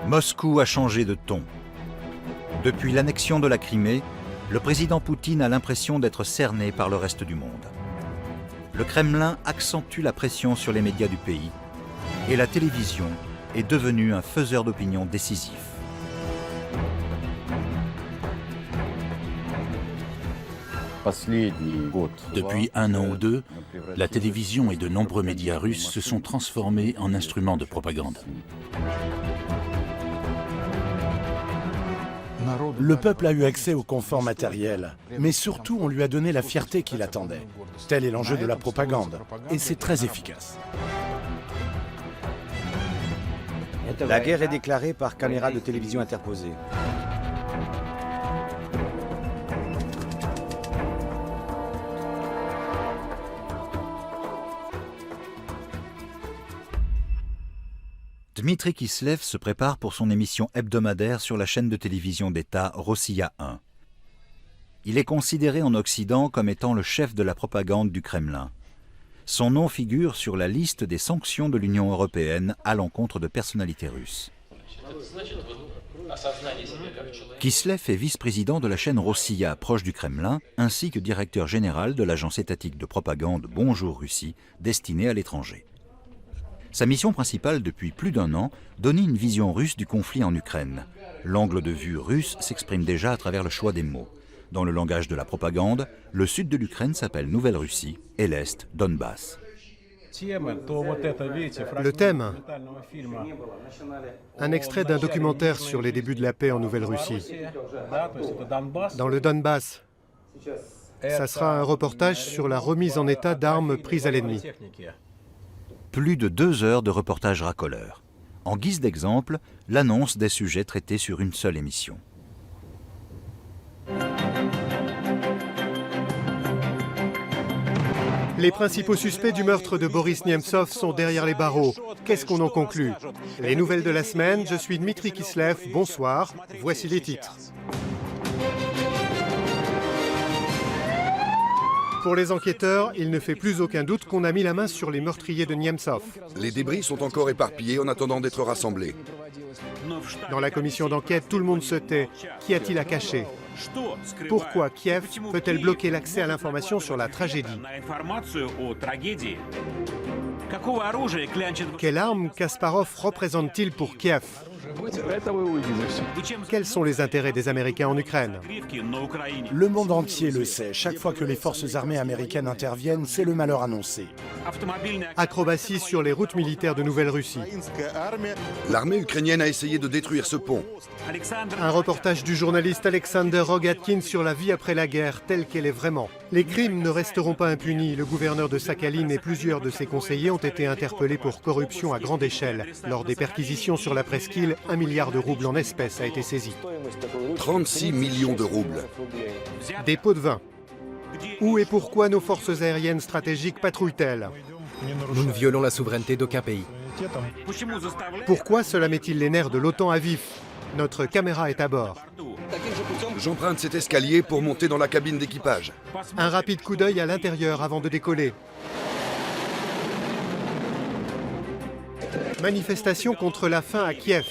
Moscou a changé de ton. Depuis l'annexion de la Crimée, le président Poutine a l'impression d'être cerné par le reste du monde. Le Kremlin accentue la pression sur les médias du pays et la télévision est devenue un faiseur d'opinion décisif. Depuis un an ou deux, la télévision et de nombreux médias russes se sont transformés en instruments de propagande. Le peuple a eu accès au confort matériel, mais surtout on lui a donné la fierté qu'il attendait. Tel est l'enjeu de la propagande, et c'est très efficace. La guerre est déclarée par caméra de télévision interposée. Dmitri Kiselev se prépare pour son émission hebdomadaire sur la chaîne de télévision d'État Rossiya 1. Il est considéré en Occident comme étant le chef de la propagande du Kremlin. Son nom figure sur la liste des sanctions de l'Union européenne à l'encontre de personnalités russes. Kiselev est vice-président de la chaîne Rossiya, proche du Kremlin, ainsi que directeur général de l'agence étatique de propagande Bonjour Russie, destinée à l'étranger. Sa mission principale depuis plus d'un an, donner une vision russe du conflit en Ukraine. L'angle de vue russe s'exprime déjà à travers le choix des mots. Dans le langage de la propagande, le sud de l'Ukraine s'appelle Nouvelle-Russie et l'est, Donbass. Le thème, un extrait d'un documentaire sur les débuts de la paix en Nouvelle-Russie. Dans le Donbass, ça sera un reportage sur la remise en état d'armes prises à l'ennemi. Plus de 2 heures de reportage racoleur. En guise d'exemple, l'annonce des sujets traités sur une seule émission. Les principaux suspects du meurtre de Boris Nemtsov sont derrière les barreaux. Qu'est-ce qu'on en conclut? Les nouvelles de la semaine, je suis Dmitri Kiselev, bonsoir, voici les titres. Pour les enquêteurs, il ne fait plus aucun doute qu'on a mis la main sur les meurtriers de Nemtsov. Les débris sont encore éparpillés en attendant d'être rassemblés. Dans la commission d'enquête, tout le monde se tait. Qu'y a-t-il à cacher? Pourquoi Kiev peut-elle bloquer l'accès à l'information sur la tragédie? Quelle arme Kasparov représente-t-il pour Kiev? Quels sont les intérêts des Américains en Ukraine? Le monde entier le sait, chaque fois que les forces armées américaines interviennent, c'est le malheur annoncé. Acrobatie sur les routes militaires de Nouvelle-Russie. L'armée ukrainienne a essayé de détruire ce pont. Un reportage du journaliste Alexander Rogatkin sur la vie après la guerre, telle qu'elle est vraiment. Les crimes ne resteront pas impunis. Le gouverneur de Sakhalin et plusieurs de ses conseillers ont été interpellés pour corruption à grande échelle. Lors des perquisitions sur la presqu'île, 1 milliard de roubles en espèces a été saisi. 36 millions de roubles. Des pots de vin. Où et pourquoi nos forces aériennes stratégiques patrouillent-elles? Nous ne violons la souveraineté d'aucun pays. Pourquoi cela met-il les nerfs de l'OTAN à vif? Notre caméra est à bord. J'emprunte cet escalier pour monter dans la cabine d'équipage. Un rapide coup d'œil à l'intérieur avant de décoller. Manifestation contre la faim à Kiev.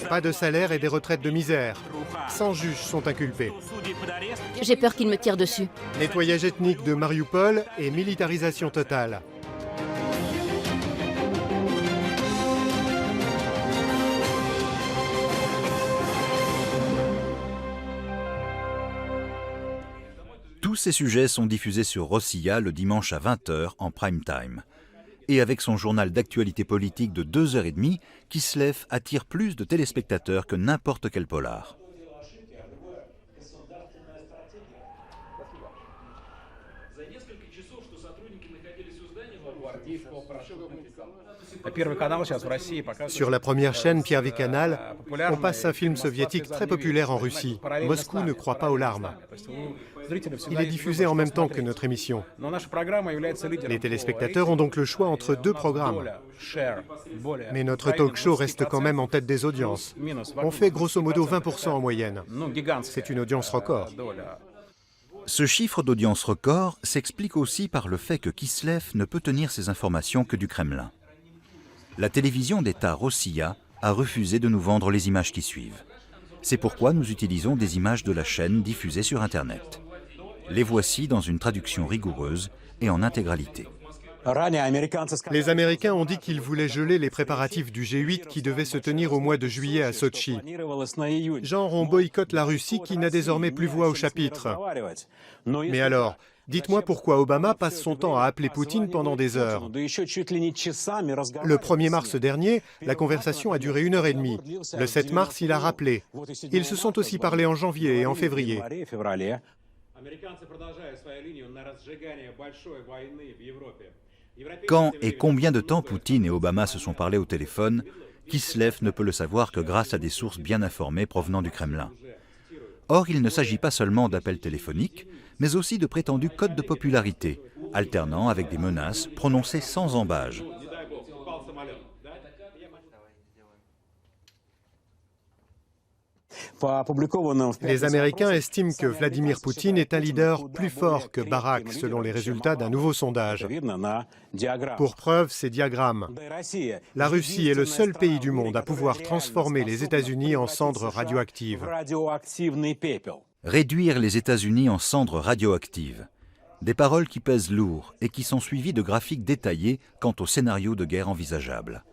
Pas de salaire et des retraites de misère. 100 juges sont inculpés. J'ai peur qu'il me tire dessus. Nettoyage ethnique de Mariupol et militarisation totale. Tous ces sujets sont diffusés sur Rossiya le dimanche à 20 h en prime time. Et avec son journal d'actualité politique de 2h30, Kiselev attire plus de téléspectateurs que n'importe quel polar. Sur la première chaîne, Первый канал, on passe un film soviétique très populaire en Russie. Moscou ne croit pas aux larmes. Il est diffusé en même temps que notre émission. Les téléspectateurs ont donc le choix entre 2 programmes. Mais notre talk show reste quand même en tête des audiences. On fait grosso modo 20% en moyenne. C'est une audience record. Ce chiffre d'audience record s'explique aussi par le fait que Kiselev ne peut tenir ses informations que du Kremlin. La télévision d'État Rossiya a refusé de nous vendre les images qui suivent. C'est pourquoi nous utilisons des images de la chaîne diffusées sur Internet. Les voici dans une traduction rigoureuse et en intégralité. Les Américains ont dit qu'ils voulaient geler les préparatifs du G8 qui devait se tenir au mois de juillet à Sotchi. Genre, on boycotte la Russie qui n'a désormais plus voix au chapitre. Mais alors, dites-moi pourquoi Obama passe son temps à appeler Poutine pendant des heures. Le 1er mars dernier, la conversation a duré 1h30. Le 7 mars, il a rappelé. Ils se sont aussi parlé en janvier et en février. Quand et combien de temps Poutine et Obama se sont parlé au téléphone, Kislev ne peut le savoir que grâce à des sources bien informées provenant du Kremlin. Or, il ne s'agit pas seulement d'appels téléphoniques, mais aussi de prétendus codes de popularité, alternant avec des menaces prononcées sans ambages. Les Américains estiment que Vladimir Poutine est un leader plus fort que Barak, selon les résultats d'un nouveau sondage. Pour preuve, ces diagrammes. La Russie est le seul pays du monde à pouvoir transformer les États-Unis en cendres radioactives. Réduire les États-Unis en cendres radioactives. Des paroles qui pèsent lourd et qui sont suivies de graphiques détaillés quant au scénario de guerre envisageable.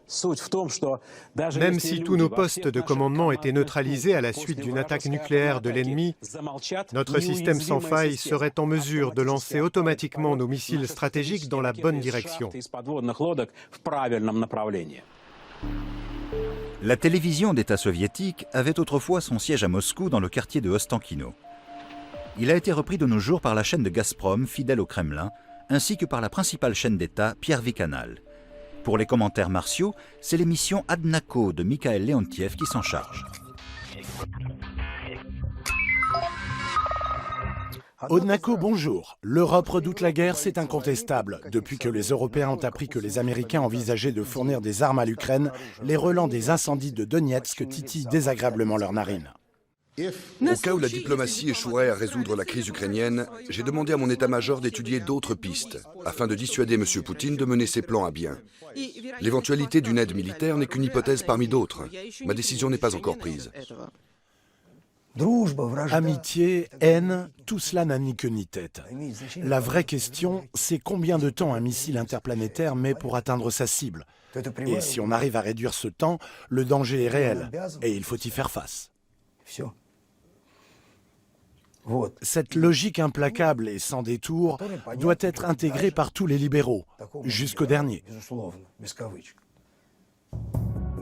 Même si tous nos postes de commandement étaient neutralisés à la suite d'une attaque nucléaire de l'ennemi, notre système sans faille serait en mesure de lancer automatiquement nos missiles stratégiques dans la bonne direction. La télévision d'État soviétique avait autrefois son siège à Moscou dans le quartier de Ostankino. Il a été repris de nos jours par la chaîne de Gazprom, fidèle au Kremlin, ainsi que par la principale chaîne d'État, Первый Canal. Pour les commentaires martiaux, c'est l'émission Adnako de Mikhail Leontiev qui s'en charge. Odnako, bonjour. L'Europe redoute la guerre, c'est incontestable. Depuis que les Européens ont appris que les Américains envisageaient de fournir des armes à l'Ukraine, les relents des incendies de Donetsk titillent désagréablement leurs narines. Au cas où la diplomatie échouerait à résoudre la crise ukrainienne, j'ai demandé à mon état-major d'étudier d'autres pistes, afin de dissuader M. Poutine de mener ses plans à bien. L'éventualité d'une aide militaire n'est qu'une hypothèse parmi d'autres. Ma décision n'est pas encore prise. Amitié, haine, tout cela n'a ni queue ni tête. La vraie question, c'est combien de temps un missile interplanétaire met pour atteindre sa cible. Et si on arrive à réduire ce temps, le danger est réel, et il faut y faire face. Cette logique implacable et sans détour doit être intégrée par tous les libéraux, jusqu'au dernier.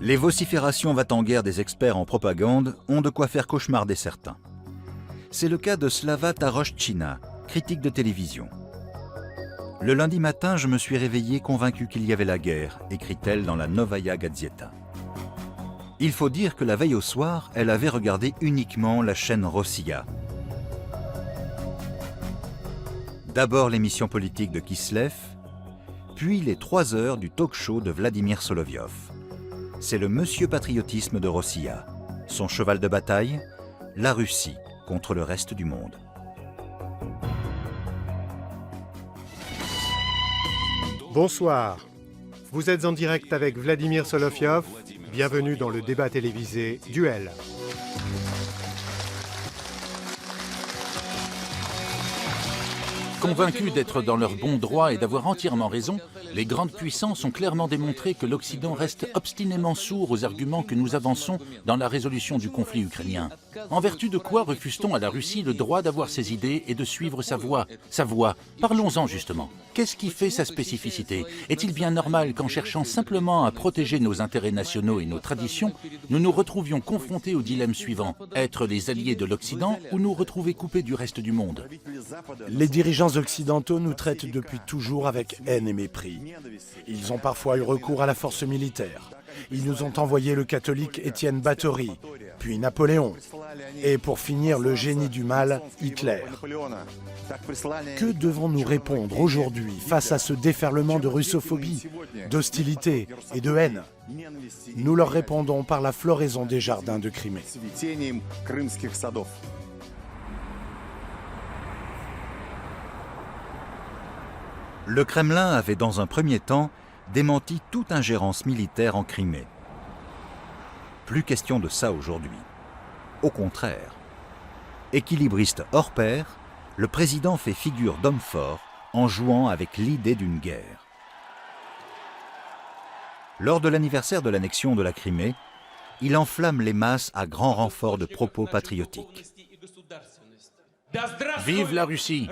Les vociférations va-t-en-guerre des experts en propagande ont de quoi faire cauchemarder certains. C'est le cas de Slava Taroshchina, critique de télévision. Le lundi matin, je me suis réveillé convaincu qu'il y avait la guerre, écrit-elle dans la Novaya Gazeta. Il faut dire que la veille au soir, elle avait regardé uniquement la chaîne Rossiya. D'abord l'émission politique de Kislev, puis les 3 heures du talk-show de Vladimir Solovyov. C'est le monsieur patriotisme de Rossiya. Son cheval de bataille, la Russie contre le reste du monde. Bonsoir. Vous êtes en direct avec Vladimir Solovyov. Bienvenue dans le débat télévisé Duel. Convaincus d'être dans leur bon droit et d'avoir entièrement raison, les grandes puissances ont clairement démontré que l'Occident reste obstinément sourd aux arguments que nous avançons dans la résolution du conflit ukrainien. En vertu de quoi refuse-t-on à la Russie le droit d'avoir ses idées et de suivre sa voie? Sa voie, parlons-en justement. Qu'est-ce qui fait sa spécificité? Est-il bien normal qu'en cherchant simplement à protéger nos intérêts nationaux et nos traditions, nous nous retrouvions confrontés au dilemme suivant: être les alliés de l'Occident ou nous retrouver coupés du reste du monde? Les dirigeants occidentaux nous traitent depuis toujours avec haine et mépris. Ils ont parfois eu recours à la force militaire. Ils nous ont envoyé le catholique Étienne Báthory, puis Napoléon, et pour finir le génie du mal, Hitler. Que devons-nous répondre aujourd'hui face à ce déferlement de russophobie, d'hostilité et de haine? Nous leur répondons par la floraison des jardins de Crimée. Le Kremlin avait dans un premier temps démenti toute ingérence militaire en Crimée. Plus question de ça aujourd'hui. Au contraire. Équilibriste hors pair, le président fait figure d'homme fort en jouant avec l'idée d'une guerre. Lors de l'anniversaire de l'annexion de la Crimée, il enflamme les masses à grand renfort de propos patriotiques. Vive la Russie!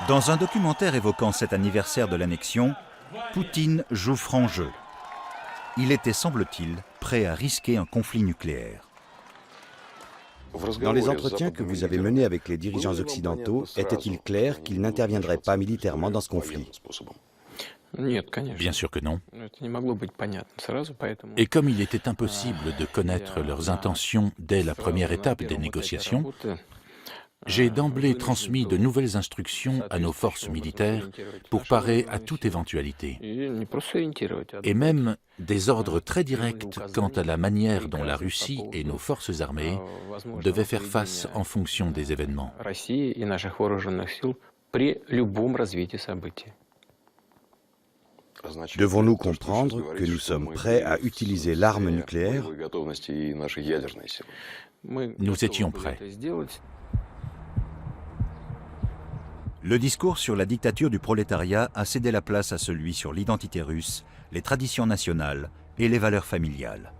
Dans un documentaire évoquant cet anniversaire de l'annexion, Poutine joue franc jeu. Il était, semble-t-il, prêt à risquer un conflit nucléaire. Dans les entretiens que vous avez menés avec les dirigeants occidentaux, était-il clair qu'ils n'interviendraient pas militairement dans ce conflit? Bien sûr que non. Et comme il était impossible de connaître leurs intentions dès la première étape des négociations, j'ai d'emblée transmis de nouvelles instructions à nos forces militaires pour parer à toute éventualité. Et même des ordres très directs quant à la manière dont la Russie et nos forces armées devaient faire face en fonction des événements. Devons-nous comprendre que nous sommes prêts à utiliser l'arme nucléaire? Nous étions prêts. Le discours sur la dictature du prolétariat a cédé la place à celui sur l'identité russe, les traditions nationales et les valeurs familiales.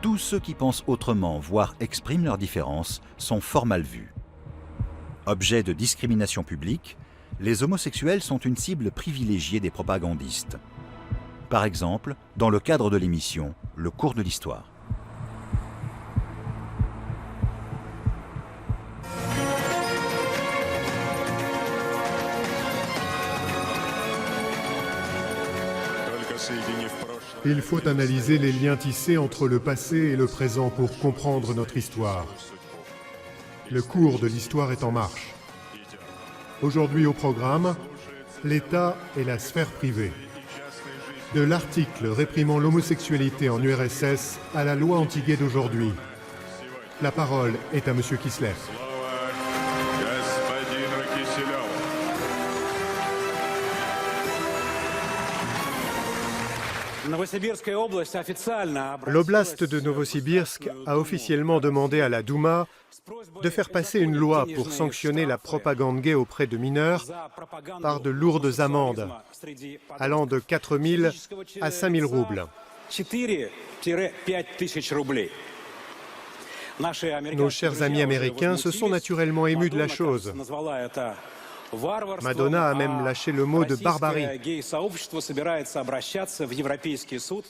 Tous ceux qui pensent autrement, voire expriment leurs différences, sont fort mal vus. Objet de discrimination publique, les homosexuels sont une cible privilégiée des propagandistes. Par exemple, dans le cadre de l'émission « Le cours de l'histoire ». Il faut analyser les liens tissés entre le passé et le présent pour comprendre notre histoire. Le cours de l'histoire est en marche. Aujourd'hui au programme, l'État et la sphère privée. De l'article réprimant l'homosexualité en URSS à la loi anti-gay d'aujourd'hui. La parole est à M. Kislev. L'oblast de Novosibirsk a officiellement demandé à la Douma de faire passer une loi pour sanctionner la propagande gay auprès de mineurs par de lourdes amendes, allant de 4 000 à 5 000 roubles. Nos chers amis américains se sont naturellement émus de la chose. Madonna a même lâché le mot de barbarie.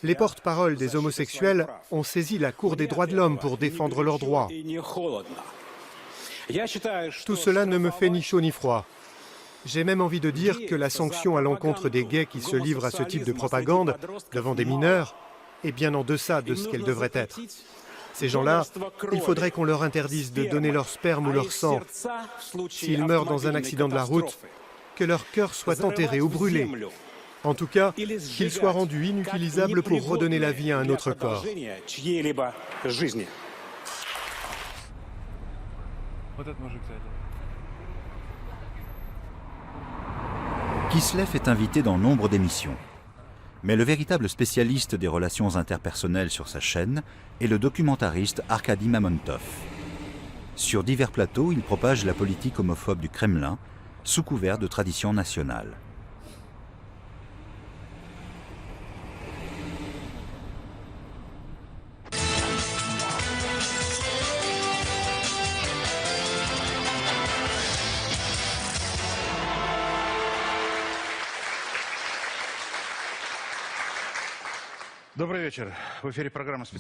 Les porte-paroles des homosexuels ont saisi la Cour des droits de l'homme pour défendre leurs droits. Tout cela ne me fait ni chaud ni froid. J'ai même envie de dire que la sanction à l'encontre des gays qui se livrent à ce type de propagande devant des mineurs est bien en deçà de ce qu'elle devrait être. Ces gens-là, il faudrait qu'on leur interdise de donner leur sperme ou leur sang. S'ils meurent dans un accident de la route, que leur cœur soit enterré ou brûlé. En tout cas, qu'ils soient rendus inutilisables pour redonner la vie à un autre corps. Kislev est invité dans nombre d'émissions. Mais le véritable spécialiste des relations interpersonnelles sur sa chaîne est le documentariste Arkady Mamontov. Sur divers plateaux, il propage la politique homophobe du Kremlin sous couvert de traditions nationales.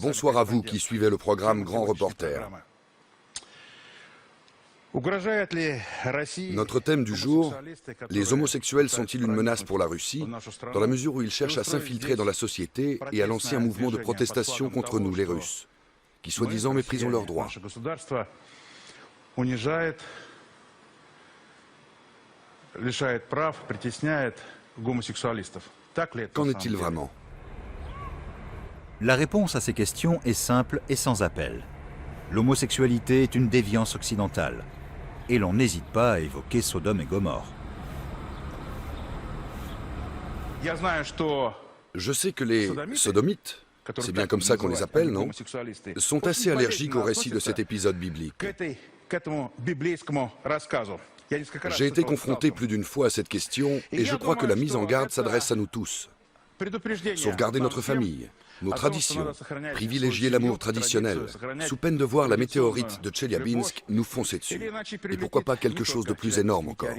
Bonsoir à vous qui suivez le programme Grand Reporter. Notre thème du jour, les homosexuels sont-ils une menace pour la Russie, dans la mesure où ils cherchent à s'infiltrer dans la société et à lancer un mouvement de protestation contre nous, les Russes, qui soi-disant méprisons leurs droits. Qu'en est-il vraiment ? La réponse à ces questions est simple et sans appel. L'homosexualité est une déviance occidentale. Et l'on n'hésite pas à évoquer Sodome et Gomorrhe. Je sais que les sodomites, c'est bien comme ça qu'on les appelle, non, sont assez allergiques au récit de cet épisode biblique. J'ai été confronté plus d'une fois à cette question et je crois que la mise en garde s'adresse à nous tous. Sauvegarder notre famille, nos traditions, privilégier l'amour traditionnel, sous peine de voir la météorite de Tcheliabinsk nous foncer dessus. Et pourquoi pas quelque chose de plus énorme encore.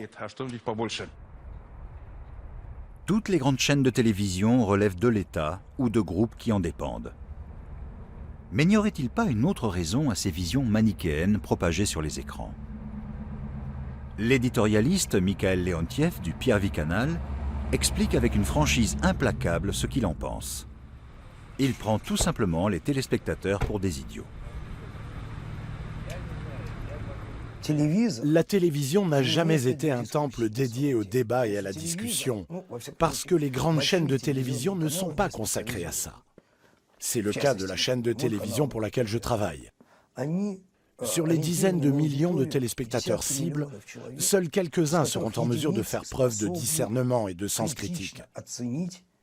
Toutes les grandes chaînes de télévision relèvent de l'État ou de groupes qui en dépendent. Mais n'y aurait-il pas une autre raison à ces visions manichéennes propagées sur les écrans? L'éditorialiste Mikhail Leontiev du Первый Canal explique avec une franchise implacable ce qu'il en pense. Il prend tout simplement les téléspectateurs pour des idiots. La télévision n'a jamais été un temple dédié au débat et à la discussion, parce que les grandes chaînes de télévision ne sont pas consacrées à ça. C'est le cas de la chaîne de télévision pour laquelle je travaille. Sur les dizaines de millions de téléspectateurs cibles, seuls quelques-uns seront en mesure de faire preuve de discernement et de sens critique.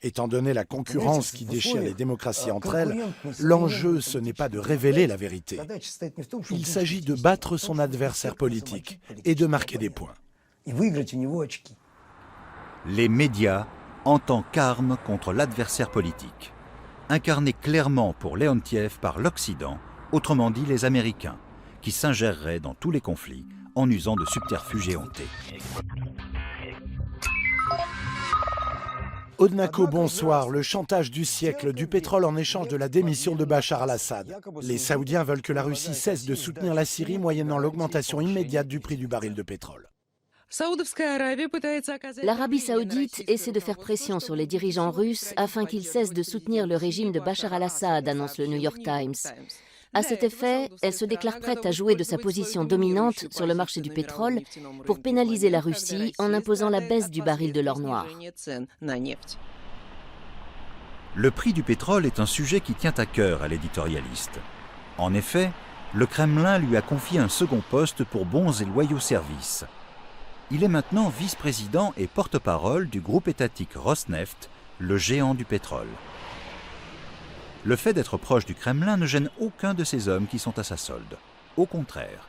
Étant donné la concurrence qui déchire les démocraties entre elles, l'enjeu, ce n'est pas de révéler la vérité. Il s'agit de battre son adversaire politique et de marquer des points. Les médias en tant qu'arme contre l'adversaire politique, incarnés clairement pour Leontiev par l'Occident, autrement dit les Américains, qui s'ingéreraient dans tous les conflits en usant de subterfuges éhontés. Odnako, bonsoir. Le chantage du siècle, du pétrole en échange de la démission de Bachar al-Assad. Les Saoudiens veulent que la Russie cesse de soutenir la Syrie moyennant l'augmentation immédiate du prix du baril de pétrole. L'Arabie saoudite essaie de faire pression sur les dirigeants russes afin qu'ils cessent de soutenir le régime de Bachar al-Assad, annonce le New York Times. À cet effet, elle se déclare prête à jouer de sa position dominante sur le marché du pétrole pour pénaliser la Russie en imposant la baisse du baril de l'or noir. Le prix du pétrole est un sujet qui tient à cœur à l'éditorialiste. En effet, le Kremlin lui a confié un second poste pour bons et loyaux services. Il est maintenant vice-président et porte-parole du groupe étatique Rosneft, le géant du pétrole. Le fait d'être proche du Kremlin ne gêne aucun de ces hommes qui sont à sa solde. Au contraire.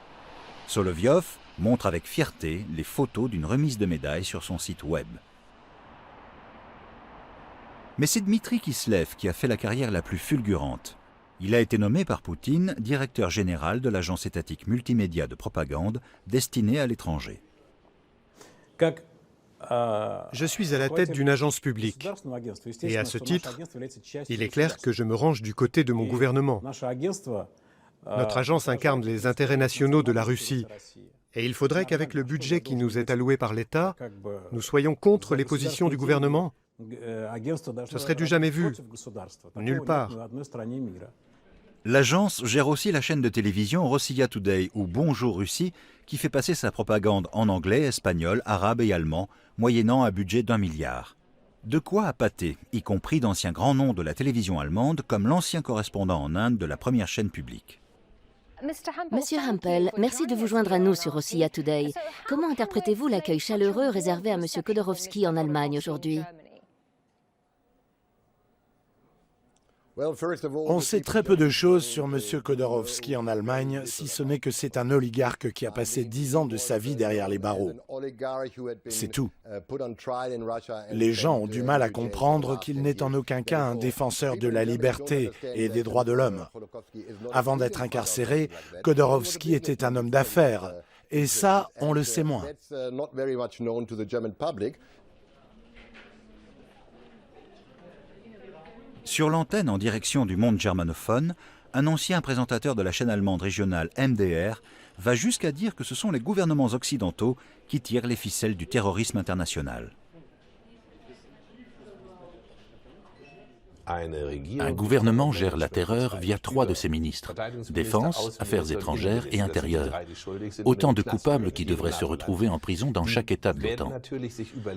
Solovyov montre avec fierté les photos d'une remise de médaille sur son site web. Mais c'est Dmitri Kislev qui a fait la carrière la plus fulgurante. Il a été nommé par Poutine directeur général de l'agence étatique multimédia de propagande destinée à l'étranger. Je suis à la tête d'une agence publique et à ce titre, il est clair que je me range du côté de mon gouvernement. Notre agence incarne les intérêts nationaux de la Russie et il faudrait qu'avec le budget qui nous est alloué par l'État, nous soyons contre les positions du gouvernement. Ce serait du jamais vu, nulle part. L'agence gère aussi la chaîne de télévision Rossiya Today ou Bonjour Russie qui fait passer sa propagande en anglais, espagnol, arabe et allemand, moyennant un budget d'1 milliard. De quoi appâter, y compris d'anciens grands noms de la télévision allemande comme l'ancien correspondant en Inde de la première chaîne publique. Monsieur Hampel, merci de vous joindre à nous sur Rossiya Today. Comment interprétez-vous l'accueil chaleureux réservé à Monsieur Khodorkovsky en Allemagne aujourd'hui ? On sait très peu de choses sur M. Khodorkovsky en Allemagne, si ce n'est que c'est un oligarque qui a passé 10 ans de sa vie derrière les barreaux. C'est tout. Les gens ont du mal à comprendre qu'il n'est en aucun cas un défenseur de la liberté et des droits de l'homme. Avant d'être incarcéré, Khodorkovsky était un homme d'affaires, et ça, on le sait moins. Sur l'antenne en direction du monde germanophone, un ancien présentateur de la chaîne allemande régionale MDR va jusqu'à dire que ce sont les gouvernements occidentaux qui tirent les ficelles du terrorisme international. Un gouvernement gère la terreur via 3 de ses ministres, Défense, Affaires étrangères et Intérieur. Autant de coupables qui devraient se retrouver en prison dans chaque État de l'OTAN.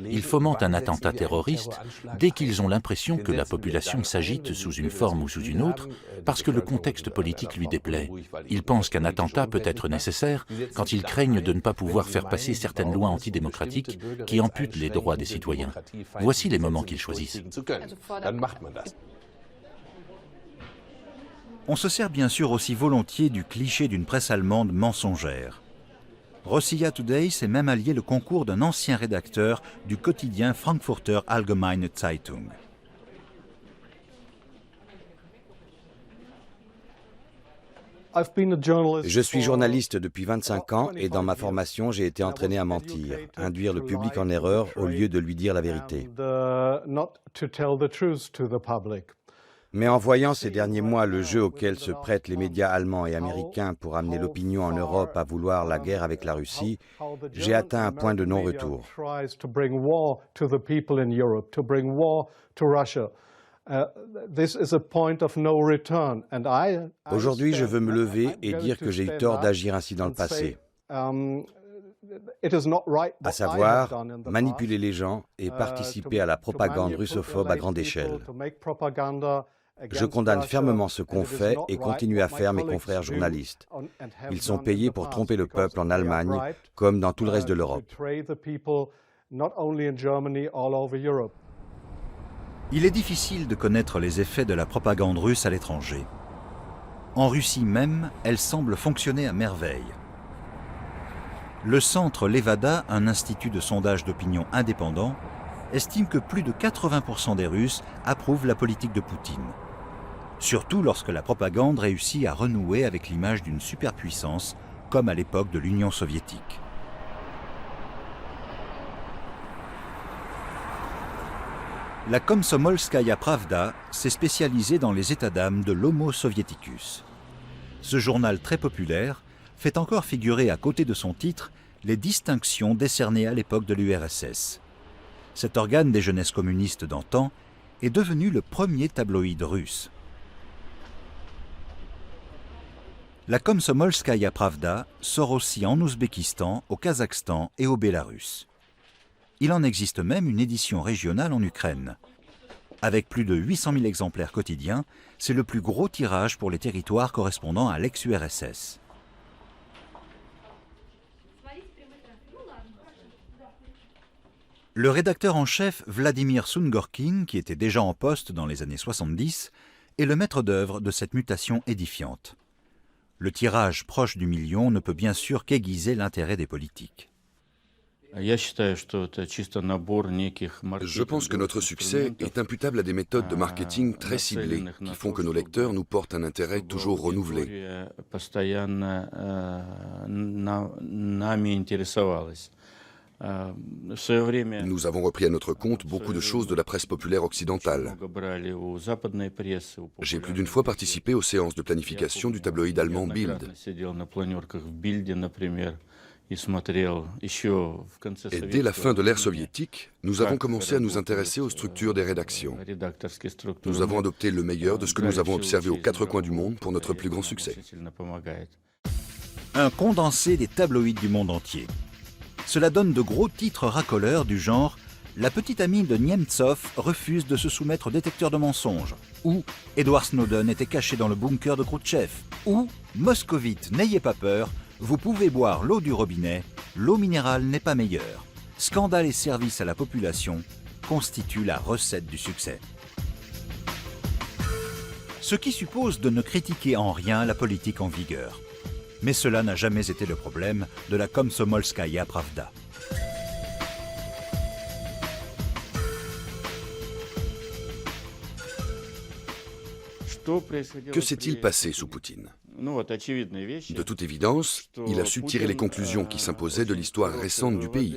Ils fomentent un attentat terroriste dès qu'ils ont l'impression que la population s'agite sous une forme ou sous une autre, parce que le contexte politique lui déplaît. Ils pensent qu'un attentat peut être nécessaire quand ils craignent de ne pas pouvoir faire passer certaines lois antidémocratiques qui amputent les droits des citoyens. Voici les moments qu'ils choisissent. On se sert bien sûr aussi volontiers du cliché d'une presse allemande mensongère. Rossiya Today s'est même allié le concours d'un ancien rédacteur du quotidien Frankfurter Allgemeine Zeitung. Je suis journaliste depuis 25 ans et dans ma formation, j'ai été entraîné à mentir, induire le public en erreur au lieu de lui dire la vérité. Mais en voyant ces derniers mois le jeu auquel se prêtent les médias allemands et américains pour amener l'opinion en Europe à vouloir la guerre avec la Russie, j'ai atteint un point de non-retour. Aujourd'hui, je veux me lever et dire que j'ai eu tort d'agir ainsi dans le passé. À savoir, manipuler les gens et participer à la propagande russophobe à grande échelle. Je condamne fermement ce qu'ont fait et continuent à faire mes confrères journalistes. Ils sont payés pour tromper le peuple en Allemagne, comme dans tout le reste de l'Europe. Il est difficile de connaître les effets de la propagande russe à l'étranger. En Russie même, elle semble fonctionner à merveille. Le centre Levada, un institut de sondage d'opinion indépendant, estime que plus de 80% des Russes approuvent la politique de Poutine. Surtout lorsque la propagande réussit à renouer avec l'image d'une superpuissance, comme à l'époque de l'Union soviétique. La Komsomolskaya Pravda s'est spécialisée dans les états d'âme de l'Homo Sovieticus. Ce journal très populaire fait encore figurer à côté de son titre les distinctions décernées à l'époque de l'URSS. Cet organe des jeunesses communistes d'antan est devenu le premier tabloïd russe. La Komsomolskaya Pravda sort aussi en Ouzbékistan, au Kazakhstan et au Bélarus. Il en existe même une édition régionale en Ukraine. Avec plus de 800 000 exemplaires quotidiens, c'est le plus gros tirage pour les territoires correspondant à l'ex-URSS. Le rédacteur en chef Vladimir Sungorkin, qui était déjà en poste dans les années 70, est le maître d'œuvre de cette mutation édifiante. Le tirage proche du million ne peut bien sûr qu'aiguiser l'intérêt des politiques. Je pense que notre succès est imputable à des méthodes de marketing très ciblées qui font que nos lecteurs nous portent un intérêt toujours renouvelé. Nous avons repris à notre compte beaucoup de choses de la presse populaire occidentale. J'ai plus d'une fois participé aux séances de planification du tabloïd allemand Bild. Et dès la fin de l'ère soviétique, nous avons commencé à nous intéresser aux structures des rédactions. Nous avons adopté le meilleur de ce que nous avons observé aux 4 coins du monde pour notre plus grand succès. Un condensé des tabloïds du monde entier. Cela donne de gros titres racoleurs du genre « La petite amie de Nemtsov refuse de se soumettre au détecteur de mensonges » ou « Edward Snowden était caché dans le bunker de Khrouchtchev » ou « Moscovite, n'ayez pas peur, vous pouvez boire l'eau du robinet, l'eau minérale n'est pas meilleure. Scandale et service à la population constituent la recette du succès. » Ce qui suppose de ne critiquer en rien la politique en vigueur. Mais cela n'a jamais été le problème de la Komsomolskaya Pravda. Que s'est-il passé sous Poutine ? De toute évidence, il a su tirer les conclusions qui s'imposaient de l'histoire récente du pays.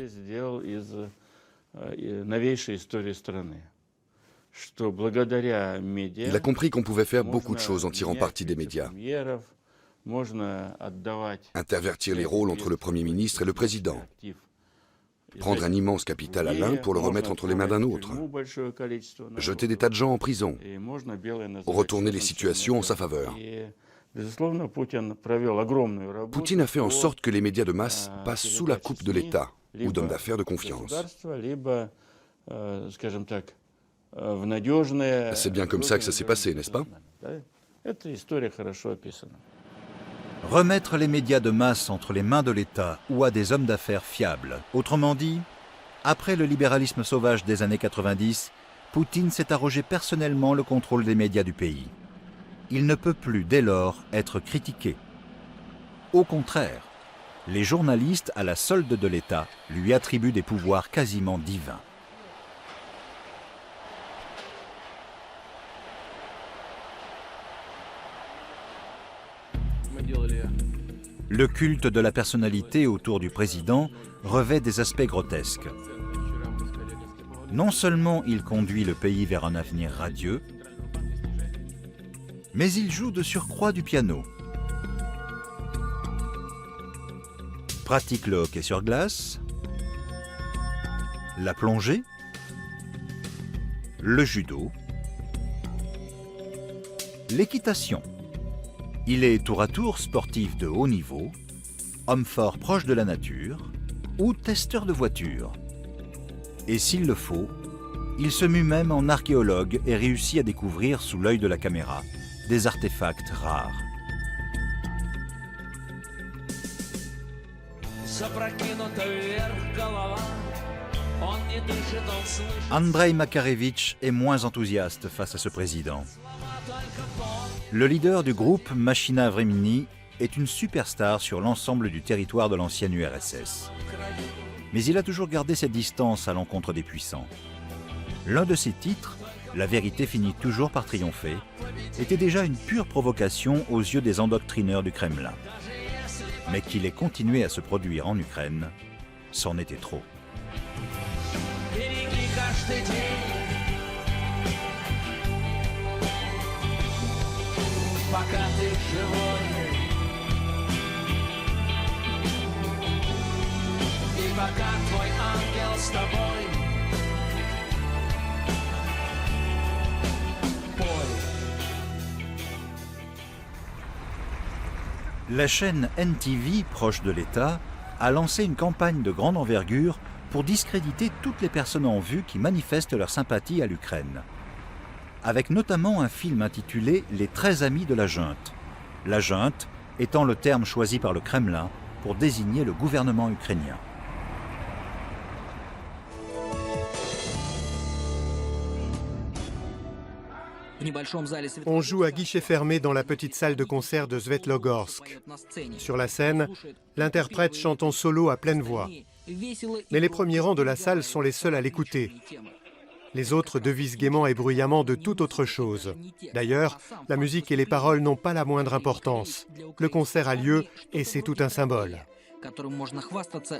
Il a compris qu'on pouvait faire beaucoup de choses en tirant parti des médias. Intervertir les rôles entre le Premier ministre et le Président. Prendre un immense capital à l'un pour le remettre entre les mains d'un autre. Jeter des tas de gens en prison. Retourner les situations en sa faveur. Poutine a fait en sorte que les médias de masse passent sous la coupe de l'État ou d'hommes d'affaires de confiance. C'est bien comme ça que ça s'est passé, n'est-ce pas? Remettre les médias de masse entre les mains de l'État ou à des hommes d'affaires fiables. Autrement dit, après le libéralisme sauvage des années 90, Poutine s'est arrogé personnellement le contrôle des médias du pays. Il ne peut plus, dès lors, être critiqué. Au contraire, les journalistes, à la solde de l'État, lui attribuent des pouvoirs quasiment divins. Le culte de la personnalité autour du président revêt des aspects grotesques. Non seulement il conduit le pays vers un avenir radieux, mais il joue de surcroît du piano. Pratique le hockey sur glace, la plongée, le judo, l'équitation. Il est tour à tour sportif de haut niveau, homme fort proche de la nature ou testeur de voitures. Et s'il le faut, il se mue même en archéologue et réussit à découvrir sous l'œil de la caméra des artefacts rares. Andreï Makarevitch est moins enthousiaste face à ce président. Le leader du groupe Machina Vremeni est une superstar sur l'ensemble du territoire de l'ancienne URSS. Mais il a toujours gardé cette distance à l'encontre des puissants. L'un de ses titres, La vérité finit toujours par triompher, était déjà une pure provocation aux yeux des endoctrineurs du Kremlin. Mais qu'il ait continué à se produire en Ukraine, c'en était trop. La chaîne NTV, proche de l'État, a lancé une campagne de grande envergure pour discréditer toutes les personnes en vue qui manifestent leur sympathie à l'Ukraine. Avec notamment un film intitulé « Les 13 amis de la junte ». La junte étant le terme choisi par le Kremlin pour désigner le gouvernement ukrainien. On joue à guichet fermé dans la petite salle de concert de Svetlogorsk. Sur la scène, l'interprète chante en solo à pleine voix. Mais les premiers rangs de la salle sont les seuls à l'écouter. Les autres devisent gaiement et bruyamment de toute autre chose. D'ailleurs, la musique et les paroles n'ont pas la moindre importance. Le concert a lieu et c'est tout un symbole.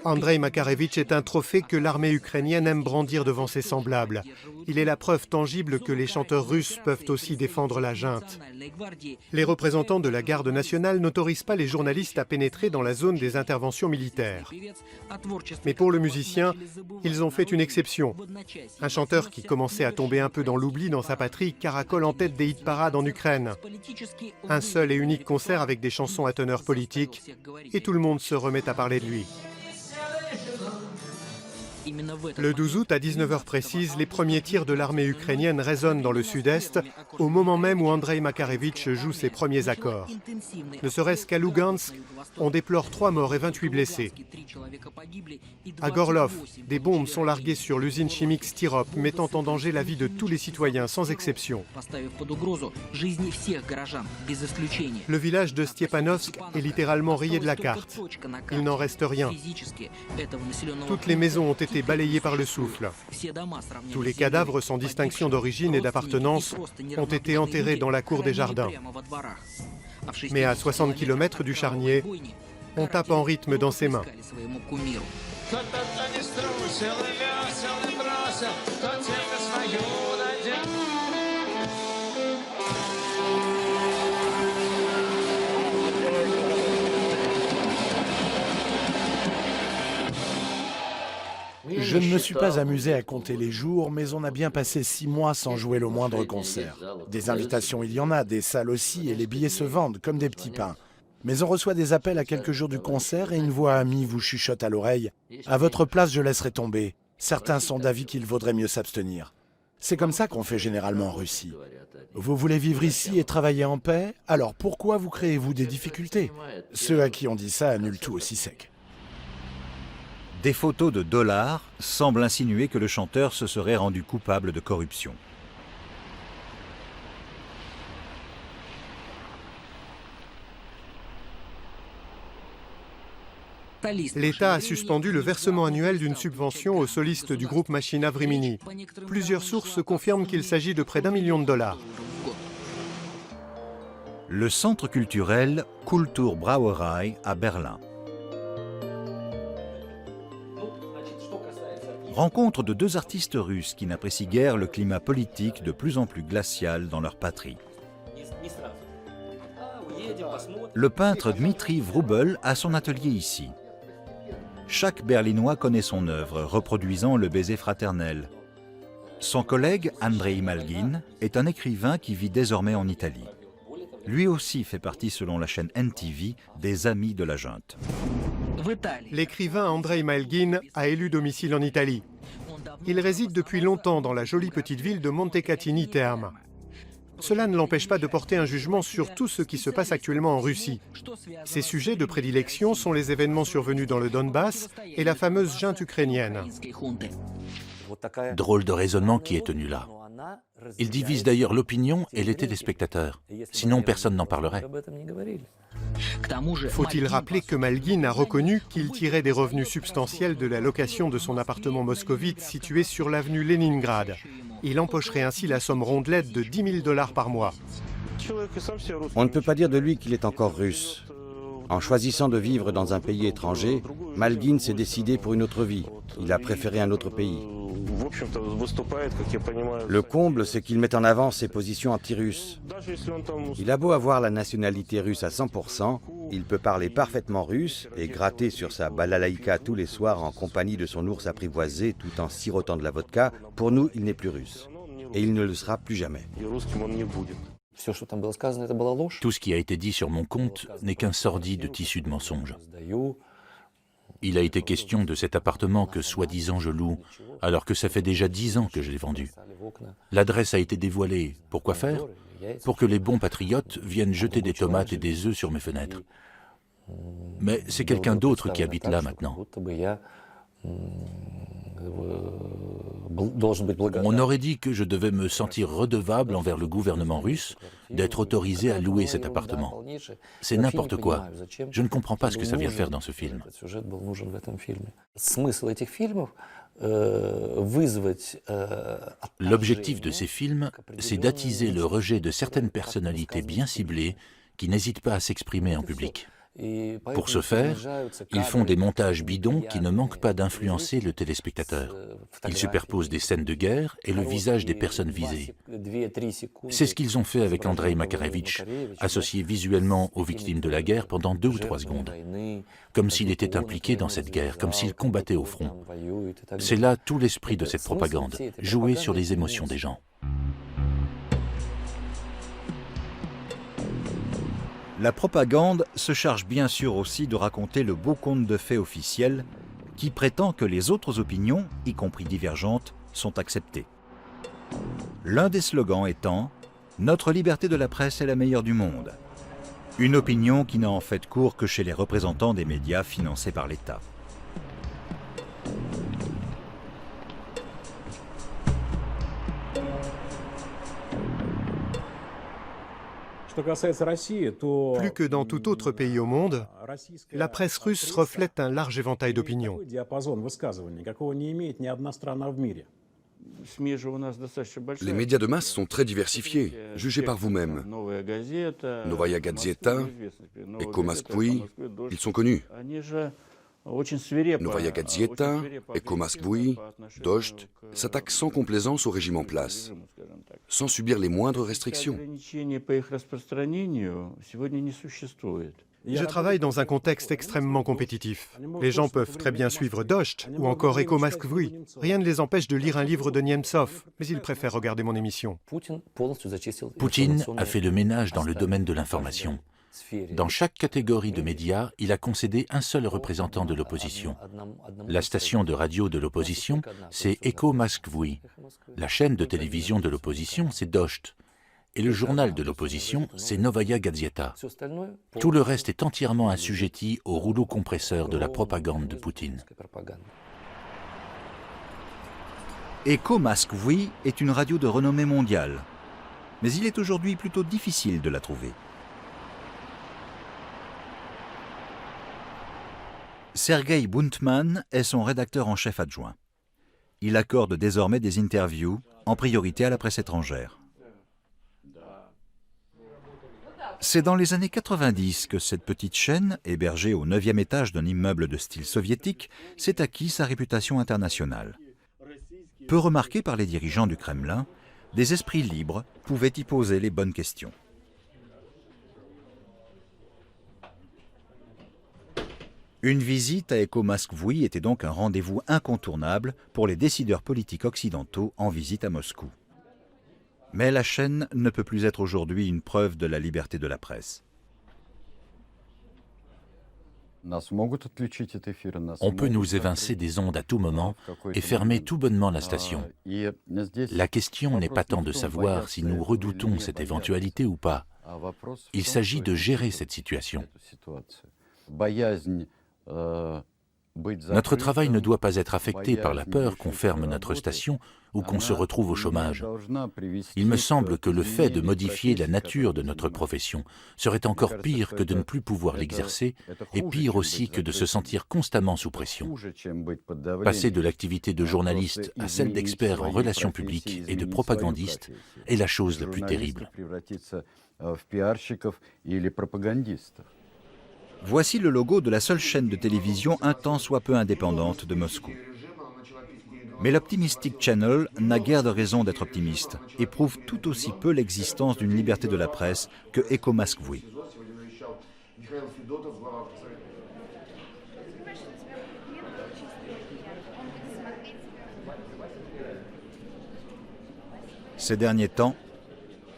Andreï Makarevitch est un trophée que l'armée ukrainienne aime brandir devant ses semblables. Il est la preuve tangible que les chanteurs russes peuvent aussi défendre la junte. Les représentants de la garde nationale n'autorisent pas les journalistes à pénétrer dans la zone des interventions militaires. Mais pour le musicien, ils ont fait une exception. Un chanteur qui commençait à tomber un peu dans l'oubli dans sa patrie caracole en tête des hit-parades en Ukraine. Un seul et unique concert avec des chansons à teneur politique et tout le monde se remet à parler de lui. Le 12 août, à 19h précise, les premiers tirs de l'armée ukrainienne résonnent dans le sud-est, au moment même où Andreï Makarevitch joue ses premiers accords. Ne serait-ce qu'à Lugansk, on déplore 3 morts et 28 blessés. À Gorlov, des bombes sont larguées sur l'usine chimique Styrop, mettant en danger la vie de tous les citoyens, sans exception. Le village de Stepanovsk est littéralement rayé de la carte. Il n'en reste rien. Toutes les maisons ont été balayées par le souffle. Tous les cadavres, sans distinction d'origine et d'appartenance, ont été enterrés dans la cour des jardins. Mais à 60 km du charnier, on tape en rythme dans ses mains. Je ne me suis pas amusé à compter les jours, mais on a bien passé 6 mois sans jouer le moindre concert. Des invitations, il y en a, des salles aussi, et les billets se vendent comme des petits pains. Mais on reçoit des appels à quelques jours du concert et une voix amie vous chuchote à l'oreille « À votre place, je laisserai tomber. Certains sont d'avis qu'il vaudrait mieux s'abstenir. » C'est comme ça qu'on fait généralement en Russie. Vous voulez vivre ici et travailler en paix? Alors pourquoi vous créez-vous des difficultés? Ceux à qui on dit ça annulent tout aussi sec. Des photos de dollars semblent insinuer que le chanteur se serait rendu coupable de corruption. L'État a suspendu le versement annuel d'une subvention aux solistes du groupe Machina Vrimini. Plusieurs sources confirment qu'il s'agit de près d'1 million de dollars. Le centre culturel Kulturbrauerei à Berlin. Rencontre de 2 artistes russes qui n'apprécient guère le climat politique de plus en plus glacial dans leur patrie. Le peintre Dmitri Vrubel a son atelier ici. Chaque Berlinois connaît son œuvre, reproduisant le baiser fraternel. Son collègue Andrei Malgin est un écrivain qui vit désormais en Italie. Lui aussi fait partie, selon la chaîne NTV, des amis de la junte. L'écrivain Andrei Malgin a élu domicile en Italie. Il réside depuis longtemps dans la jolie petite ville de Montecatini Terme. Cela ne l'empêche pas de porter un jugement sur tout ce qui se passe actuellement en Russie. Ses sujets de prédilection sont les événements survenus dans le Donbass et la fameuse junte ukrainienne. Drôle de raisonnement qui est tenu là. Il divise d'ailleurs l'opinion et les téléspectateurs. Sinon, personne n'en parlerait. Faut-il rappeler que Malgin a reconnu qu'il tirait des revenus substantiels de la location de son appartement moscovite situé sur l'avenue Leningrad. Il empocherait ainsi la somme rondelette de 10 000 dollars par mois. On ne peut pas dire de lui qu'il est encore russe. En choisissant de vivre dans un pays étranger, Malgin s'est décidé pour une autre vie. Il a préféré un autre pays. Le comble, c'est qu'il met en avant ses positions anti-russes. Il a beau avoir la nationalité russe à 100%, il peut parler parfaitement russe et gratter sur sa balalaïka tous les soirs en compagnie de son ours apprivoisé tout en sirotant de la vodka. Pour nous, il n'est plus russe. Et il ne le sera plus jamais. Tout ce qui a été dit sur mon compte n'est qu'un sordide tissu de mensonges. Il a été question de cet appartement que soi-disant je loue, alors que ça fait déjà 10 ans que je l'ai vendu. L'adresse a été dévoilée. Pourquoi faire? Pour que les bons patriotes viennent jeter des tomates et des œufs sur mes fenêtres. Mais c'est quelqu'un d'autre qui habite là maintenant. On aurait dit que je devais me sentir redevable envers le gouvernement russe d'être autorisé à louer cet appartement. C'est n'importe quoi. Je ne comprends pas ce que ça vient faire dans ce film. L'objectif de ces films, c'est d'attiser le rejet de certaines personnalités bien ciblées qui n'hésitent pas à s'exprimer en public. Pour ce faire, ils font des montages bidons qui ne manquent pas d'influencer le téléspectateur. Ils superposent des scènes de guerre et le visage des personnes visées. C'est ce qu'ils ont fait avec Andrei Makarevitch, associé visuellement aux victimes de la guerre pendant 2 ou 3 secondes. Comme s'il était impliqué dans cette guerre, comme s'il combattait au front. C'est là tout l'esprit de cette propagande, jouer sur les émotions des gens. La propagande se charge bien sûr aussi de raconter le beau conte de fées officiel qui prétend que les autres opinions, y compris divergentes, sont acceptées. L'un des slogans étant « Notre liberté de la presse est la meilleure du monde ». Une opinion qui n'a en fait cours que chez les représentants des médias financés par l'État. Plus que dans tout autre pays au monde, la presse russe reflète un large éventail d'opinions. Les médias de masse sont très diversifiés. Jugez par vous-même. Novaya Gazeta, Echo Moskvy, ils sont connus. Novaya Gazeta, Echo Moskvy, Dost s'attaquent sans complaisance au régime en place, sans subir les moindres restrictions. Je travaille dans un contexte extrêmement compétitif. Les gens peuvent très bien suivre Docht ou encore Eko Moskvy. Rien ne les empêche de lire un livre de Nemtsov, mais ils préfèrent regarder mon émission. Poutine a fait le ménage dans le domaine de l'information. Dans chaque catégorie de médias, il a concédé un seul représentant de l'opposition. La station de radio de l'opposition, c'est Eko Moskvy. La chaîne de télévision de l'opposition, c'est Docht. Et le journal de l'opposition, c'est Novaya Gazeta. Tout le reste est entièrement assujetti au rouleau compresseur de la propagande de Poutine. Eko Moskvy est une radio de renommée mondiale, mais il est aujourd'hui plutôt difficile de la trouver. Sergei Buntman est son rédacteur en chef adjoint. Il accorde désormais des interviews, en priorité à la presse étrangère. C'est dans les années 90 que cette petite chaîne, hébergée au 9e étage d'un immeuble de style soviétique, s'est acquis sa réputation internationale. Peu remarquée par les dirigeants du Kremlin, des esprits libres pouvaient y poser les bonnes questions. Une visite à Eko Moskvy était donc un rendez-vous incontournable pour les décideurs politiques occidentaux en visite à Moscou. Mais la chaîne ne peut plus être aujourd'hui une preuve de la liberté de la presse. On peut nous évincer des ondes à tout moment et fermer tout bonnement la station. La question n'est pas tant de savoir si nous redoutons cette éventualité ou pas. Il s'agit de gérer cette situation. Notre travail ne doit pas être affecté par la peur qu'on ferme notre station ou qu'on se retrouve au chômage. Il me semble que le fait de modifier la nature de notre profession serait encore pire que de ne plus pouvoir l'exercer et pire aussi que de se sentir constamment sous pression. Passer de l'activité de journaliste à celle d'expert en relations publiques et de propagandiste est la chose la plus terrible. Voici le logo de la seule chaîne de télévision un tant soit peu indépendante de Moscou. Mais l'Optimistic Channel n'a guère de raison d'être optimiste et prouve tout aussi peu l'existence d'une liberté de la presse que Eko Moskvy. Ces derniers temps,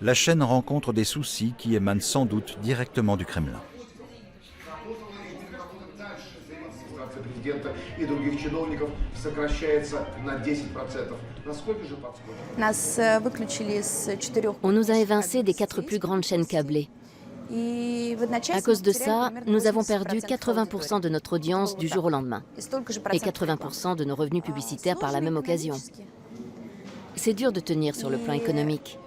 la chaîne rencontre des soucis qui émanent sans doute directement du Kremlin. On nous a évincés des 4 plus grandes chaînes câblées. À cause de ça, nous avons perdu 80% de notre audience du jour au lendemain et 80% de nos revenus publicitaires par la même occasion. C'est dur de tenir sur le plan économique.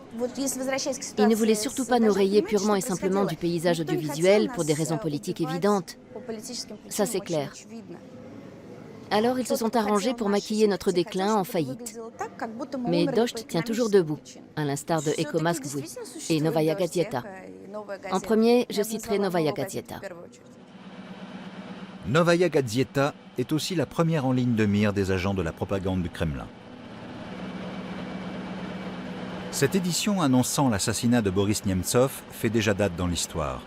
Ils ne voulaient surtout pas nous rayer purement et simplement du paysage audiovisuel pour des raisons politiques évidentes. Ça, c'est clair. Alors, ils se sont arrangés pour maquiller notre déclin en faillite. Mais Docht tient toujours debout, à l'instar de Eko Moskvy et Novaya Gazeta. En premier, je citerai Novaya Gazeta. Novaya Gazeta est aussi la première en ligne de mire des agents de la propagande du Kremlin. Cette édition annonçant l'assassinat de Boris Nemtsov fait déjà date dans l'histoire,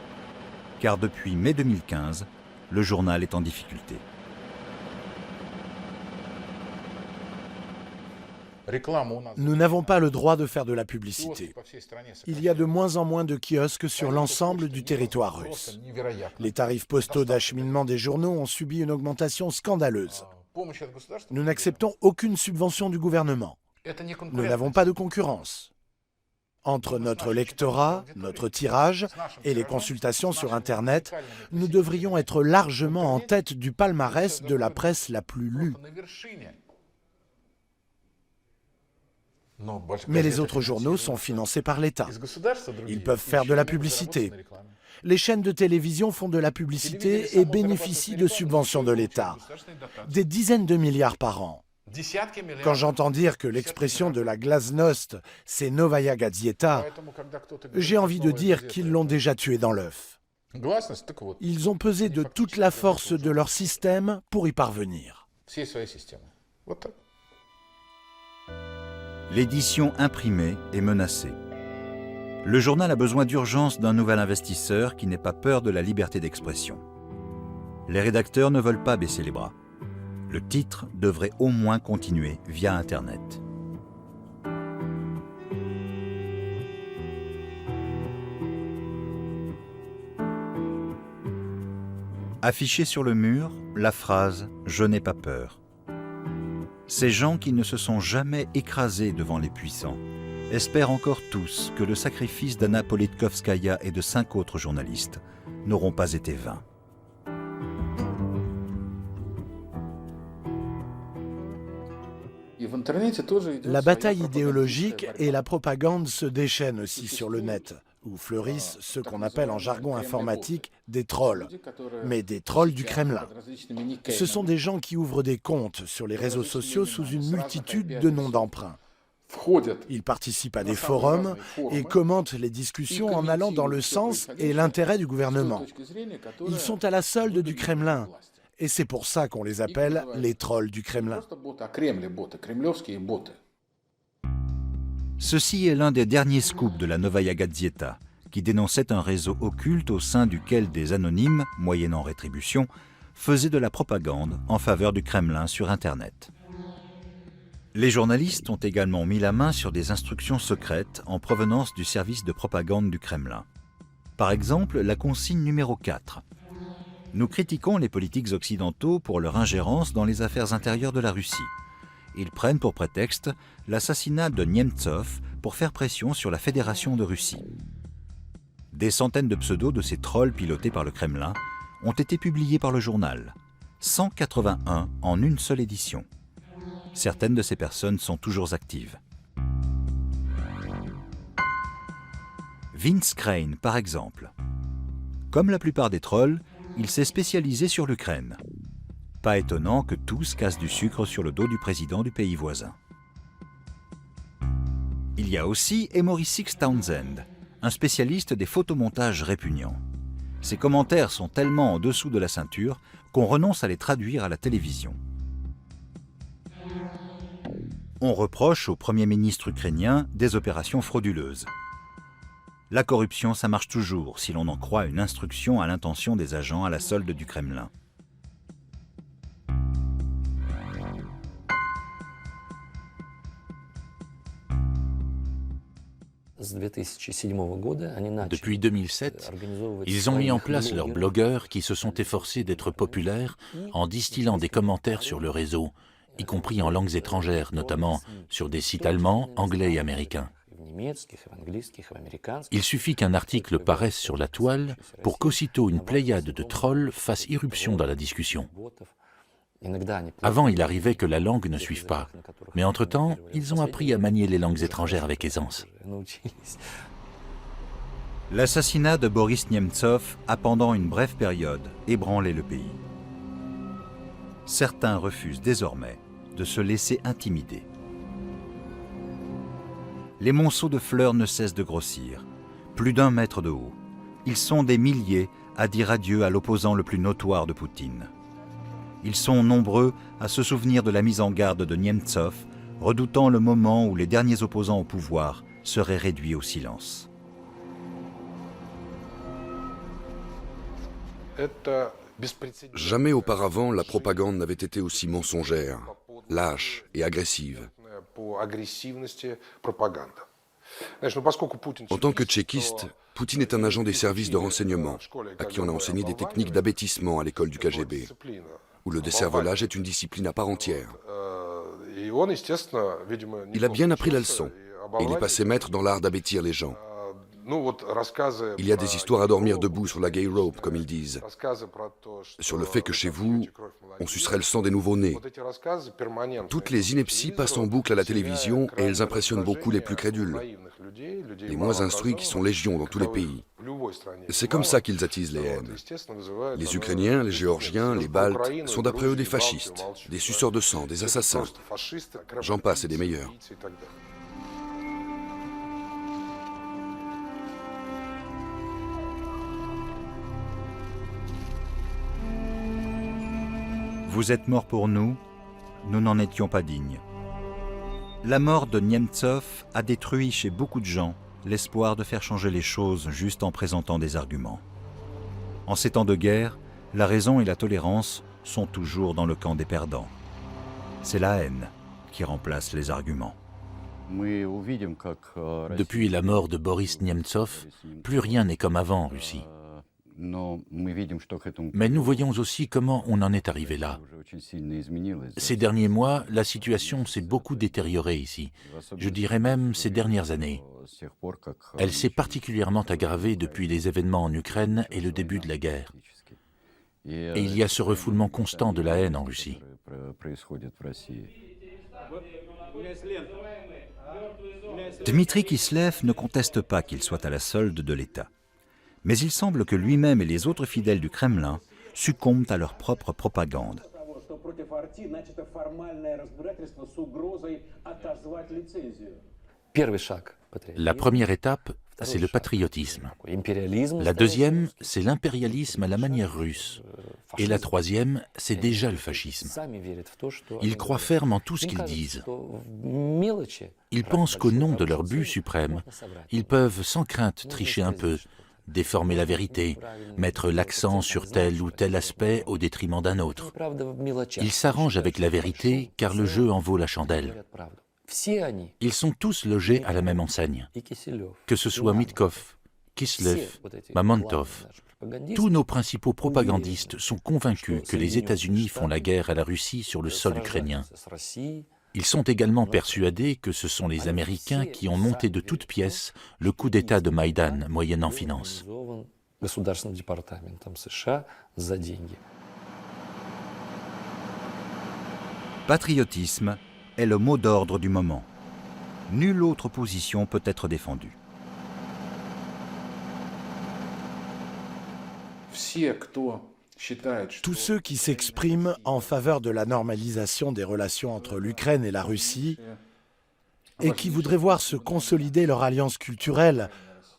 car depuis mai 2015, le journal est en difficulté. Nous n'avons pas le droit de faire de la publicité. Il y a de moins en moins de kiosques sur l'ensemble du territoire russe. Les tarifs postaux d'acheminement des journaux ont subi une augmentation scandaleuse. Nous n'acceptons aucune subvention du gouvernement. Nous n'avons pas de concurrence. Entre notre lectorat, notre tirage et les consultations sur Internet, nous devrions être largement en tête du palmarès de la presse la plus lue. Mais les autres journaux sont financés par l'État. Ils peuvent faire de la publicité. Les chaînes de télévision font de la publicité et bénéficient de subventions de l'État. Des dizaines de milliards par an. Quand j'entends dire que l'expression de la glasnost, c'est Novaya Gazeta, j'ai envie de dire qu'ils l'ont déjà tué dans l'œuf. Ils ont pesé de toute la force de leur système pour y parvenir. L'édition imprimée est menacée. Le journal a besoin d'urgence d'un nouvel investisseur qui n'ait pas peur de la liberté d'expression. Les rédacteurs ne veulent pas baisser les bras. Le titre devrait au moins continuer via Internet. Affichée sur le mur, la phrase « Je n'ai pas peur ». Ces gens qui ne se sont jamais écrasés devant les puissants espèrent encore tous que le sacrifice d'Anna Politkovskaya et de 5 autres journalistes n'auront pas été vains. La bataille idéologique et la propagande se déchaînent aussi sur le net, où fleurissent ce qu'on appelle en jargon informatique des trolls, mais des trolls du Kremlin. Ce sont des gens qui ouvrent des comptes sur les réseaux sociaux sous une multitude de noms d'emprunt. Ils participent à des forums et commentent les discussions en allant dans le sens et l'intérêt du gouvernement. Ils sont à la solde du Kremlin. Et c'est pour ça qu'on les appelle les trolls du Kremlin. Ceci est l'un des derniers scoops de la Novaya Gazeta, qui dénonçait un réseau occulte au sein duquel des anonymes, moyennant rétribution, faisaient de la propagande en faveur du Kremlin sur Internet. Les journalistes ont également mis la main sur des instructions secrètes en provenance du service de propagande du Kremlin. Par exemple, la consigne numéro 4. Nous critiquons les politiques occidentaux pour leur ingérence dans les affaires intérieures de la Russie. Ils prennent pour prétexte l'assassinat de Nemtsov pour faire pression sur la Fédération de Russie. Des centaines de pseudos de ces trolls pilotés par le Kremlin ont été publiés par le journal, 181 en une seule édition. Certaines de ces personnes sont toujours actives. Vince Crane, par exemple. Comme la plupart des trolls, il s'est spécialisé sur l'Ukraine. Pas étonnant que tous cassent du sucre sur le dos du président du pays voisin. Il y a aussi Emory Six Townsend, un spécialiste des photomontages répugnants. Ses commentaires sont tellement en dessous de la ceinture qu'on renonce à les traduire à la télévision. On reproche au Premier ministre ukrainien des opérations frauduleuses. La corruption, ça marche toujours, si l'on en croit une instruction à l'intention des agents à la solde du Kremlin. Depuis 2007, ils ont mis en place leurs blogueurs qui se sont efforcés d'être populaires en distillant des commentaires sur le réseau, y compris en langues étrangères, notamment sur des sites allemands, anglais et américains. Il suffit qu'un article paraisse sur la toile pour qu'aussitôt une pléiade de trolls fasse irruption dans la discussion. Avant, il arrivait que la langue ne suive pas, mais entre-temps, ils ont appris à manier les langues étrangères avec aisance. L'assassinat de Boris Nemtsov a pendant une brève période ébranlé le pays. Certains refusent désormais de se laisser intimider. Les monceaux de fleurs ne cessent de grossir, plus d'1 mètre de haut. Ils sont des milliers à dire adieu à l'opposant le plus notoire de Poutine. Ils sont nombreux à se souvenir de la mise en garde de Nemtsov, redoutant le moment où les derniers opposants au pouvoir seraient réduits au silence. Jamais auparavant la propagande n'avait été aussi mensongère, lâche et agressive. En tant que tchéquiste, Poutine est un agent des services de renseignement, à qui on a enseigné des techniques d'abêtissement à l'école du KGB, où le décervelage est une discipline à part entière. Il a bien appris la leçon, et il est passé maître dans l'art d'abêtir les gens. Il y a des histoires à dormir debout sur la gay rope, comme ils disent, sur le fait que chez vous, on sucerait le sang des nouveau-nés. Toutes les inepties passent en boucle à la télévision et elles impressionnent beaucoup les plus crédules, les moins instruits qui sont légion dans tous les pays. C'est comme ça qu'ils attisent les haines. Les Ukrainiens, les Géorgiens, les Baltes sont d'après eux des fascistes, des suceurs de sang, des assassins. J'en passe et des meilleurs. Vous êtes morts pour nous, nous n'en étions pas dignes. La mort de Nemtsov a détruit chez beaucoup de gens l'espoir de faire changer les choses juste en présentant des arguments. En ces temps de guerre, la raison et la tolérance sont toujours dans le camp des perdants. C'est la haine qui remplace les arguments. Depuis la mort de Boris Nemtsov, plus rien n'est comme avant en Russie. Mais nous voyons aussi comment on en est arrivé là. Ces derniers mois, la situation s'est beaucoup détériorée ici. Je dirais même ces dernières années. Elle s'est particulièrement aggravée depuis les événements en Ukraine et le début de la guerre. Et il y a ce refoulement constant de la haine en Russie. Dmitri Kiselev ne conteste pas qu'il soit à la solde de l'État. Mais il semble que lui-même et les autres fidèles du Kremlin succombent à leur propre propagande. La première étape, c'est le patriotisme. La deuxième, c'est l'impérialisme à la manière russe. Et la troisième, c'est déjà le fascisme. Ils croient ferme en tout ce qu'ils disent. Ils pensent qu'au nom de leur but suprême, ils peuvent sans crainte tricher un peu, déformer la vérité, mettre l'accent sur tel ou tel aspect au détriment d'un autre. Ils s'arrangent avec la vérité car le jeu en vaut la chandelle. Ils sont tous logés à la même enseigne. Que ce soit Mitkov, Kiselev, Mamontov, tous nos principaux propagandistes sont convaincus que les États-Unis font la guerre à la Russie sur le sol ukrainien. Ils sont également persuadés que ce sont les Américains qui ont monté de toutes pièces le coup d'État de Maïdan, moyennant finance. Patriotisme est le mot d'ordre du moment. Nulle autre position peut être défendue. Tous ceux qui s'expriment en faveur de la normalisation des relations entre l'Ukraine et la Russie et qui voudraient voir se consolider leur alliance culturelle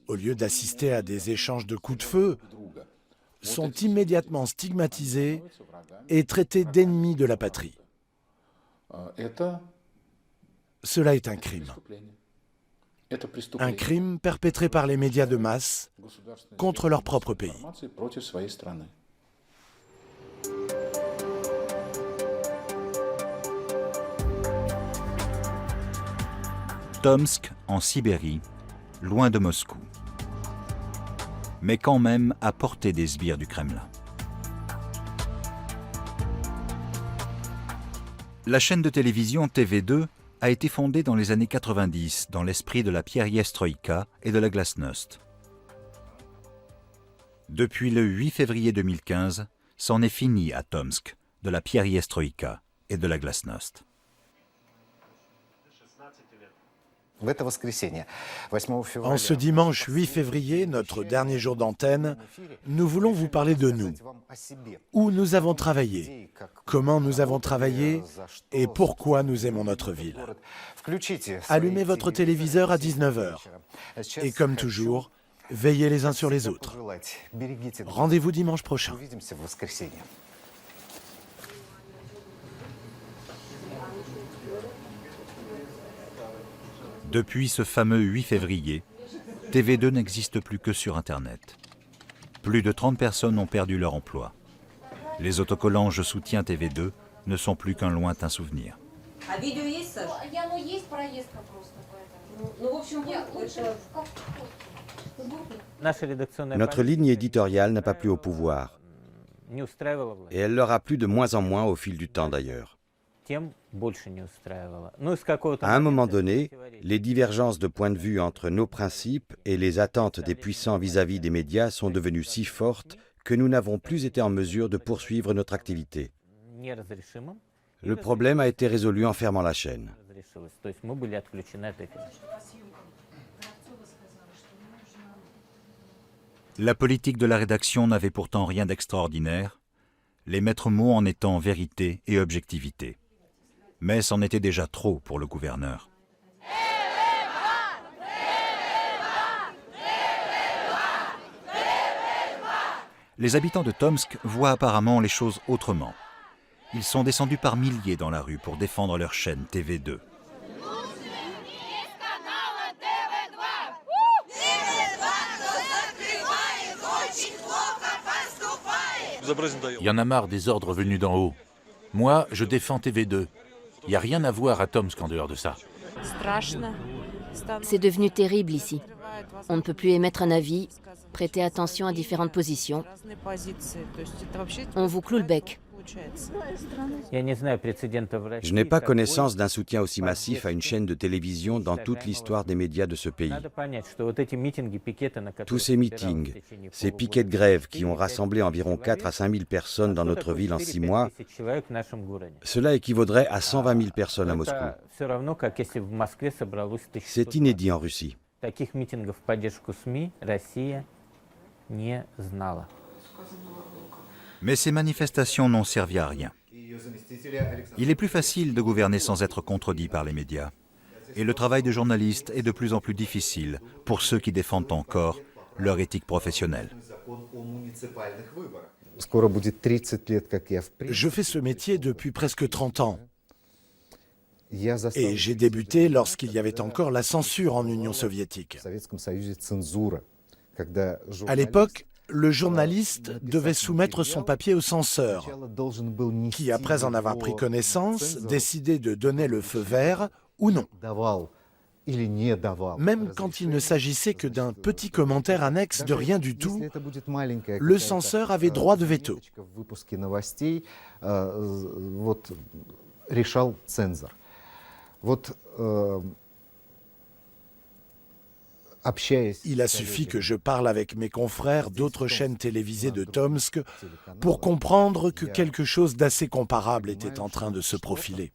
au lieu d'assister à des échanges de coups de feu sont immédiatement stigmatisés et traités d'ennemis de la patrie. Cela est un crime. Un crime perpétré par les médias de masse contre leur propre pays. Tomsk, en Sibérie, loin de Moscou. Mais quand même à portée des sbires du Kremlin. La chaîne de télévision TV2 a été fondée dans les années 90 dans l'esprit de la Perestroïka et de la Glasnost. Depuis le 8 février 2015, c'en est fini à Tomsk de la Perestroïka et de la Glasnost. En ce dimanche 8 février, notre dernier jour d'antenne, nous voulons vous parler de nous. Où nous avons travaillé, comment nous avons travaillé et pourquoi nous aimons notre ville. Allumez votre téléviseur à 19h. Et comme toujours, veillez les uns sur les autres. Rendez-vous dimanche prochain. Depuis ce fameux 8 février, TV2 n'existe plus que sur Internet. Plus de 30 personnes ont perdu leur emploi. Les autocollants « Je soutiens TV2 » ne sont plus qu'un lointain souvenir. Notre ligne éditoriale n'a pas plu au pouvoir. Et elle leur a plu de moins en moins au fil du temps d'ailleurs. À un moment donné, les divergences de point de vue entre nos principes et les attentes des puissants vis-à-vis des médias sont devenues si fortes que nous n'avons plus été en mesure de poursuivre notre activité. Le problème a été résolu en fermant la chaîne. La politique de la rédaction n'avait pourtant rien d'extraordinaire, les maîtres mots en étant vérité et objectivité. Mais c'en était déjà trop pour le gouverneur. Les habitants de Tomsk voient apparemment les choses autrement. Ils sont descendus par milliers dans la rue pour défendre leur chaîne TV2. Il y en a marre des ordres venus d'en haut. Moi, je défends TV2. Il n'y a rien à voir à Tomsk en dehors de ça. C'est devenu terrible ici. On ne peut plus émettre un avis, prêter attention à différentes positions. On vous cloue le bec. Je n'ai pas connaissance d'un soutien aussi massif à une chaîne de télévision dans toute l'histoire des médias de ce pays. Tous ces meetings, ces piquets de grève qui ont rassemblé environ 4 à 5 000 personnes dans notre ville en 6 mois, cela équivaudrait à 120 000 personnes à Moscou. C'est inédit en Russie. Mais ces manifestations n'ont servi à rien. Il est plus facile de gouverner sans être contredit par les médias. Et le travail de journaliste est de plus en plus difficile pour ceux qui défendent encore leur éthique professionnelle. Je fais ce métier depuis presque 30 ans. Et j'ai débuté lorsqu'il y avait encore la censure en Union soviétique. À l'époque, le journaliste devait soumettre son papier au censeur, qui, après en avoir pris connaissance, décidait de donner le feu vert ou non. Même quand il ne s'agissait que d'un petit commentaire annexe de rien du tout, le censeur avait droit de veto. Il a suffi que je parle avec mes confrères d'autres chaînes télévisées de Tomsk pour comprendre que quelque chose d'assez comparable était en train de se profiler.